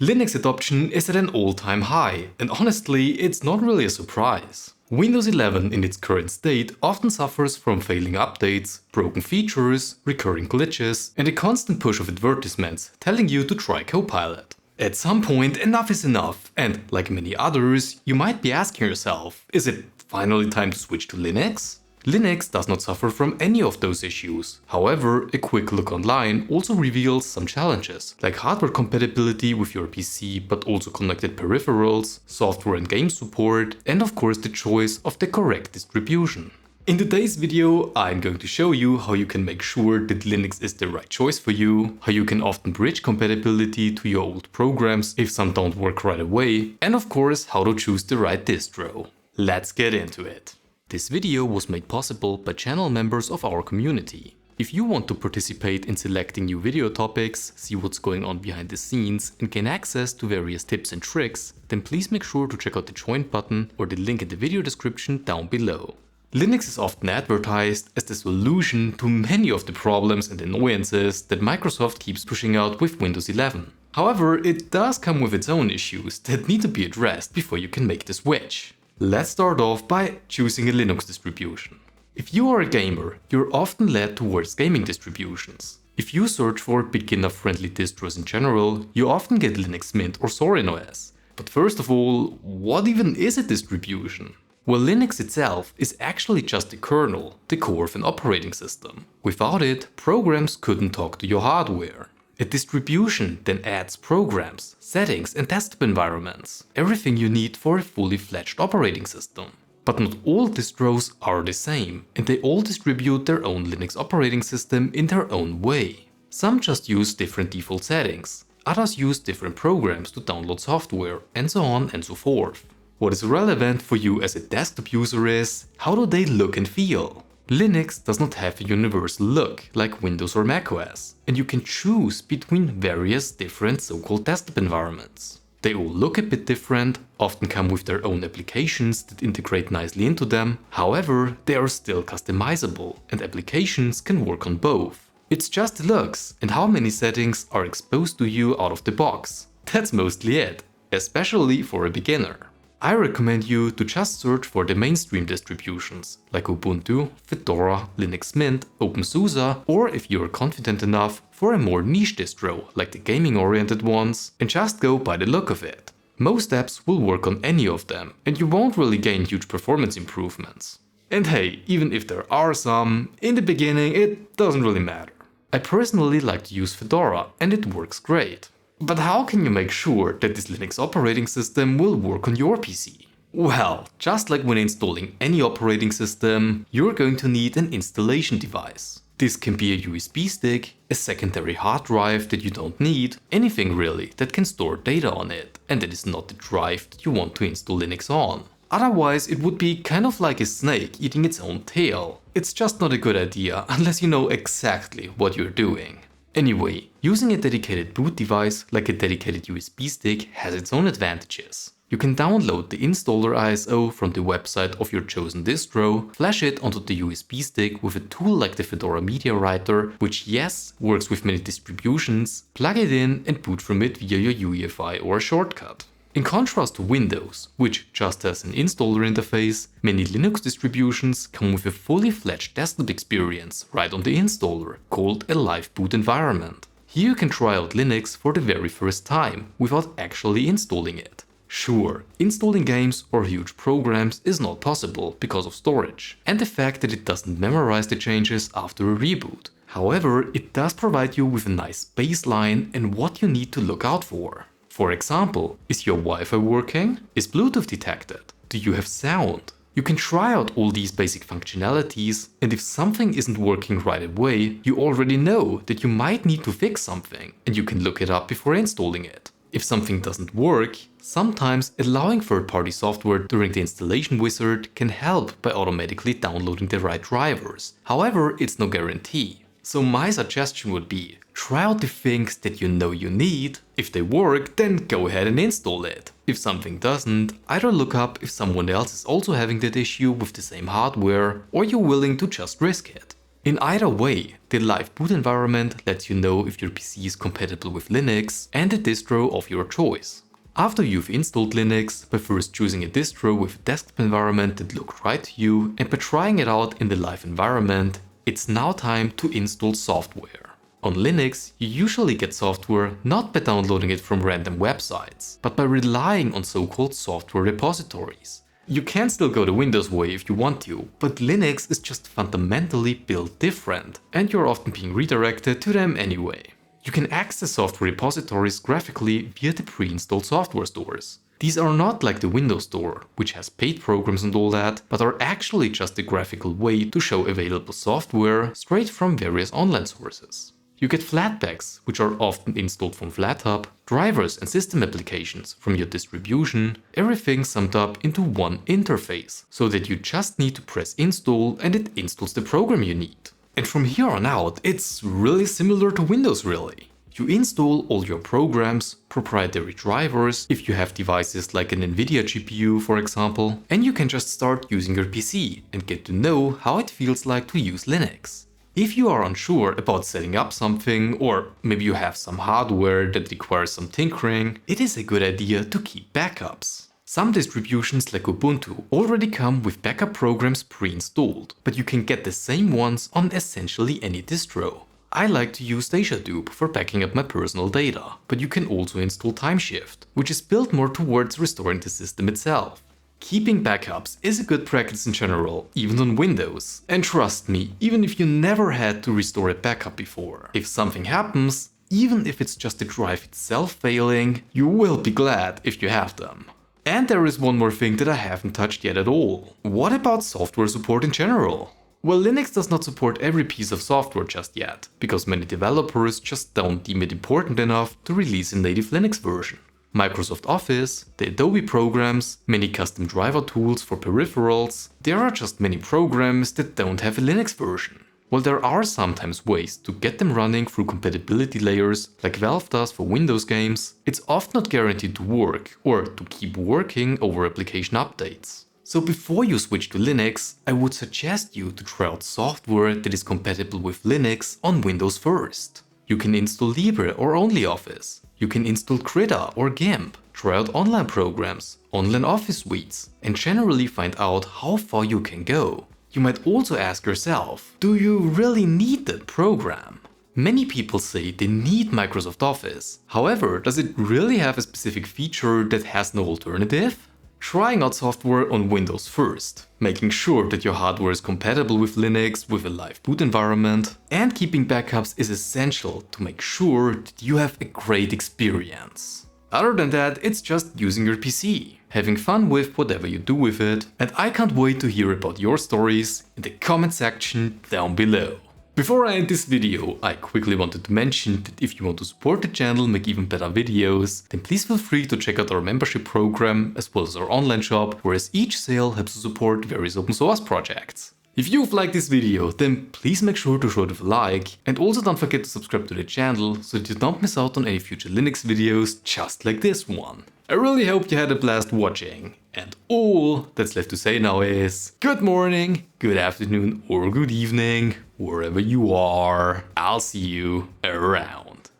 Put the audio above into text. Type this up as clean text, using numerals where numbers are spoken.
Linux adoption is at an all-time high, and honestly, it's not really a surprise. Windows 11 in its current state often suffers from failing updates, broken features, recurring glitches, and a constant push of advertisements telling you to try Copilot. At some point, enough is enough, and like many others, you might be asking yourself, is it finally time to switch to Linux? Linux does not suffer from any of those issues. However, a quick look online also reveals some challenges, like hardware compatibility with your PC but also connected peripherals, software and game support, and of course the choice of the correct distribution. In today's video, I'm going to show you how you can make sure that Linux is the right choice for you, how you can often bridge compatibility to your old programs if some don't work right away, and of course how to choose the right distro. Let's get into it. This video was made possible by channel members of our community. If you want to participate in selecting new video topics, see what's going on behind the scenes, and gain access to various tips and tricks, then please make sure to check out the join button or the link in the video description down below. Linux is often advertised as the solution to many of the problems and annoyances that Microsoft keeps pushing out with Windows 11. However, it does come with its own issues that need to be addressed before you can make the switch. Let's start off by choosing a Linux distribution. If you are a gamer, you're often led towards gaming distributions. If you search for beginner-friendly distros in general, you often get Linux Mint or Zorin OS. But first of all, what even is a distribution? Well, Linux itself is actually just the kernel, the core of an operating system. Without it, programs couldn't talk to your hardware. A distribution then adds programs, settings and desktop environments, everything you need for a fully fledged operating system. But not all distros are the same, and they all distribute their own Linux operating system in their own way. Some just use different default settings, others use different programs to download software, and so on and so forth. What is relevant for you as a desktop user is, how do they look and feel? Linux does not have a universal look like Windows or macOS, and you can choose between various different so-called desktop environments. They all look a bit different, often come with their own applications that integrate nicely into them, however, they are still customizable, and applications can work on both. It's just the looks and how many settings are exposed to you out of the box. That's mostly it, especially for a beginner. I recommend you to just search for the mainstream distributions, like Ubuntu, Fedora, Linux Mint, OpenSUSE, or if you're confident enough, for a more niche distro, like the gaming-oriented ones, and just go by the look of it. Most apps will work on any of them, and you won't really gain huge performance improvements. And hey, even if there are some, in the beginning it doesn't really matter. I personally like to use Fedora, and it works great. But how can you make sure that this Linux operating system will work on your PC? Well, just like when installing any operating system, you're going to need an installation device. This can be a USB stick, a secondary hard drive that you don't need, anything really that can store data on it, and that is not the drive that you want to install Linux on. Otherwise, it would be kind of like a snake eating its own tail. It's just not a good idea unless you know exactly what you're doing. Anyway, using a dedicated boot device like a dedicated USB stick has its own advantages. You can download the installer ISO from the website of your chosen distro, flash it onto the USB stick with a tool like the Fedora Media Writer, which yes, works with many distributions, plug it in and boot from it via your UEFI or a shortcut. In contrast to Windows, which just has an installer interface, many Linux distributions come with a fully fledged desktop experience right on the installer, called a live boot environment. Here you can try out Linux for the very first time, without actually installing it. Sure, installing games or huge programs is not possible because of storage, and the fact that it doesn't memorize the changes after a reboot. However, it does provide you with a nice baseline and what you need to look out for. For example, is your Wi-Fi working? Is Bluetooth detected? Do you have sound? You can try out all these basic functionalities, and if something isn't working right away, you already know that you might need to fix something, and you can look it up before installing it. If something doesn't work, sometimes allowing third-party software during the installation wizard can help by automatically downloading the right drivers. However, it's no guarantee. So my suggestion would be, try out the things that you know you need. If they work, then go ahead and install it. If something doesn't, either look up if someone else is also having that issue with the same hardware, or you're willing to just risk it. In either way, the live boot environment lets you know if your PC is compatible with Linux and a distro of your choice. After you've installed Linux, by first choosing a distro with a desktop environment that looked right to you and by trying it out in the live environment, it's now time to install software. On Linux, you usually get software not by downloading it from random websites, but by relying on so-called software repositories. You can still go the Windows way if you want to, but Linux is just fundamentally built different, and you're often being redirected to them anyway. You can access software repositories graphically via the pre-installed software stores. These are not like the Windows Store, which has paid programs and all that, but are actually just a graphical way to show available software straight from various online sources. You get flatpaks, which are often installed from FlatHub, drivers and system applications from your distribution, everything summed up into one interface, so that you just need to press install and it installs the program you need. And from here on out, it's really similar to Windows really. You install all your programs, proprietary drivers, if you have devices like an Nvidia GPU for example, and you can just start using your PC and get to know how it feels like to use Linux. If you are unsure about setting up something, or maybe you have some hardware that requires some tinkering, it is a good idea to keep backups. Some distributions like Ubuntu already come with backup programs pre-installed, but you can get the same ones on essentially any distro. I like to use DejaDupe for backing up my personal data, but you can also install TimeShift, which is built more towards restoring the system itself. Keeping backups is a good practice in general, even on Windows. And trust me, even if you never had to restore a backup before, if something happens, even if it's just the drive itself failing, you will be glad if you have them. And there is one more thing that I haven't touched yet at all. What about software support in general? Well, Linux does not support every piece of software just yet, because many developers just don't deem it important enough to release a native Linux version. Microsoft Office, the Adobe programs, many custom driver tools for peripherals, there are just many programs that don't have a Linux version. While there are sometimes ways to get them running through compatibility layers like Valve does for Windows games, it's often not guaranteed to work or to keep working over application updates. So before you switch to Linux, I would suggest you to try out software that is compatible with Linux on Windows first. You can install Libre or OnlyOffice. You can install Krita or GIMP, try out online programs, online office suites, and generally find out how far you can go. You might also ask yourself, do you really need that program? Many people say they need Microsoft Office. However, does it really have a specific feature that has no alternative? Trying out software on Windows first, making sure that your hardware is compatible with Linux with a live boot environment, and keeping backups is essential to make sure that you have a great experience. Other than that, it's just using your PC, having fun with whatever you do with it, and I can't wait to hear about your stories in the comment section down below. Before I end this video, I quickly wanted to mention that if you want to support the channel and make even better videos, then please feel free to check out our membership program as well as our online shop, whereas each sale helps to support various open source projects. If you've liked this video, then please make sure to show it with a like, and also don't forget to subscribe to the channel so that you don't miss out on any future Linux videos just like this one. I really hope you had a blast watching, and all that's left to say now is good morning, good afternoon or good evening, wherever you are. I'll see you around.